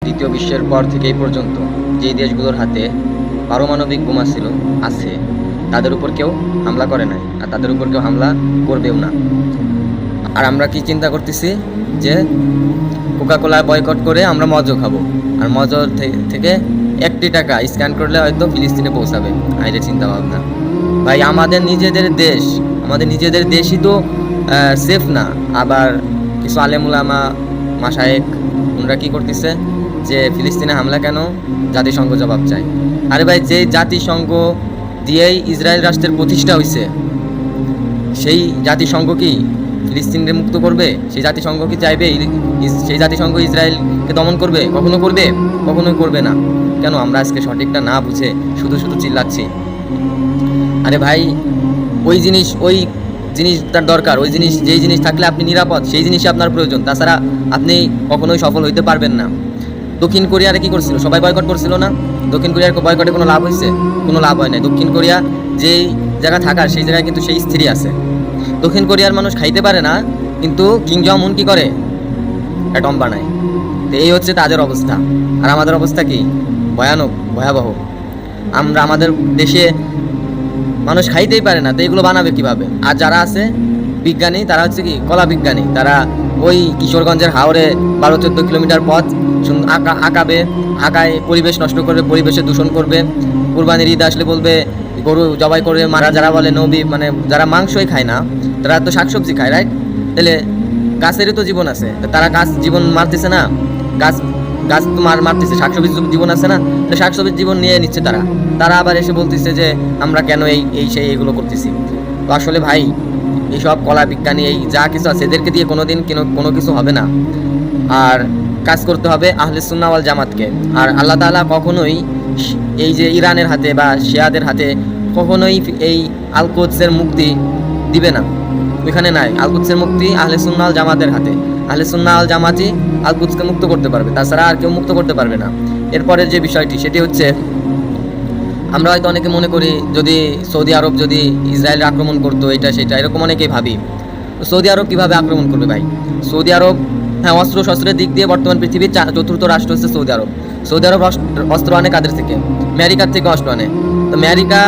দ্বিতীয় বিশ্বের পর থেকে এই পর্যন্ত যেই দেশগুলোর হাতে পারমাণবিক বোমা আছে তাদের উপর কেউ হামলা করে নাই, আর তাদের উপর কেউ হামলা করবেও না। আর আমরা কি চিন্তা করতেছি যে কোকাকোলা বয়কট করে আমরা মজো খাবো, আর মজো থেকে 1 টাকা স্ক্যান করলে হয়তো ফিলিস্তিনে পৌঁছাবে। আইলে চিন্তা ভাবনা ভাই, আমাদের নিজেদের দেশই তো সেফ না। আবার কিছু আলেমুলামা মাশায়েখ ওনারা কি করতেছে যে ফিলিস্তিনে হামলা কেন, জাতিসংঘ জবাব চায়। আরে ভাই, যে জাতিসংঘ দিয়েই ইসরায়েল রাষ্ট্রের প্রতিষ্ঠা হয়েছে, সেই জাতিসংঘ কি ফিলিস্তিনকে মুক্ত করবে? সেই জাতিসংঘ কি চাইবে সেই জাতিসংঘ ইসরায়েলকে দমন করবে? কখনোই করবে না। কেন আমরা আজকে সঠিকটা না বুঝে শুধু চিল্লাচ্ছি? আরে ভাই, ওই জিনিসটার দরকার, যেই জিনিস থাকলে আপনি নিরাপদ, সেই জিনিসই আপনার প্রয়োজন। তাছাড়া আপনি কখনোই সফল হইতে পারবেন না। দক্ষিণ কোরিয়ারে কি করছিল? সবাই বয়কট করছিল না? দক্ষিণ কোরিয়ার বয়কটে কোনো লাভ হয়েছে? কোনো লাভ হয় নাই। দক্ষিণ কোরিয়া যেই জায়গা থাকার, সেই জায়গায় কিন্তু সেই স্থিরই আছে। দক্ষিণ কোরিয়ার মানুষ খাইতে পারে না, কিন্তু কিং জং উন কি করে? অ্যাটম বানায়। তো এই হচ্ছে তাদের অবস্থা। আর আমাদের অবস্থা কি? ভয়াবহ। আমাদের দেশে মানুষ খাইতেই পারে না, তো এগুলো বানাবে কিভাবে? আর যারা আছে বিজ্ঞানী, তারা হচ্ছে কি কলা বিজ্ঞানী, তারা ওই কিশোরগঞ্জের হাওড়ে 12-14 কিলোমিটার পথ আঁকায় পরিবেশ নষ্ট করবে, পরিবেশে দূষণ করবে। কুরবানির ঈদ আসলে বলবে গরু জবাই করে মারা। যারা বলে নবী, মানে যারা মাংসই খায় না, তারা তো শাকসবজি খায়, রাইট? তাহলে গাছেরই তো জীবন আছে, তারা গাছ জীবন মারতেছে না? গাছ তো মারতেছে, শাকসবজির জীবন আছে না? তো শাকসবজির জীবন নিয়ে নিচ্ছে তারা আবার এসে বলতেছে যে আমরা কেন এইগুলো করতেছি। তো আসলে ভাই, এইসব কলা বিজ্ঞানী এই যা কিছু আছে, এদেরকে দিয়ে কোনোদিন কোনো কিছু হবে না। আর কাজ করতে হবে আহলে সুন্নাহ ওয়াল জামাতকে। আর আল্লাহ তাআলা কখনোই এই যে ইরানের হাতে বা শিয়াদের হাতে কখনোই এই আল কুদসের মুক্তি দিবে না। ওইখানে নাই, আল কুদসের মুক্তি আহলে সুন্নাহ ওয়াল জামাতের হাতে। আহলে সুন্নাহ ওয়াল জামাতই আল কুদসকে মুক্ত করতে পারবে, তাছাড়া আর কেউ মুক্ত করতে পারবে না। এরপরের যে বিষয়টি, সেটি হচ্ছে আমরা হয়তো অনেকে মনে করি যদি সৌদি আরব যদি ইসরায়েল আক্রমণ করতো, এটা সেটা এরকম অনেকেই ভাবি। তো সৌদি আরব কীভাবে আক্রমণ করবে ভাই? সৌদি আরব, হ্যাঁ, শস্ত্রের দিক দিয়ে বর্তমান পৃথিবীর 4র্থ রাষ্ট্র হচ্ছে সৌদি আরব। সৌদি আরব অস্ত্র আনে কাদের থেকে? আমেরিকার থেকে অস্ত্র আনে। তো আমেরিকা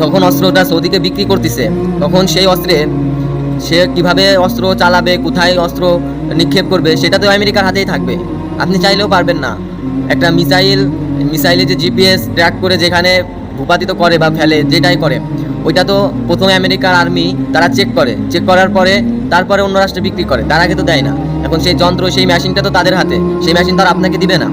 যখন অস্ত্রটা সৌদিকে বিক্রি করতেছে, তখন সেই অস্ত্রে সে কিভাবে অস্ত্র চালাবে, কোথায় অস্ত্র নিক্ষেপ করবে, সেটা তো আমেরিকার হাতেই থাকবে। আপনি চাইলেও পারবেন না। একটা মিসাইলে যে জিপিএস ট্র্যাক করে যেখানে ভূপাতিত করে বা ফেলে, যেটাই করে, ওইটা তো প্রথমে আমেরিকার আর্মি তারা চেক করার পরে তারপরে অন্য রাষ্ট্রে বিক্রি করে, তার আগে তো দেয় না। এখন সেই যন্ত্র, সেই মেশিনটা তো তাদের হাতে, সেই মেশিন তারা আপনাকে দিবে না।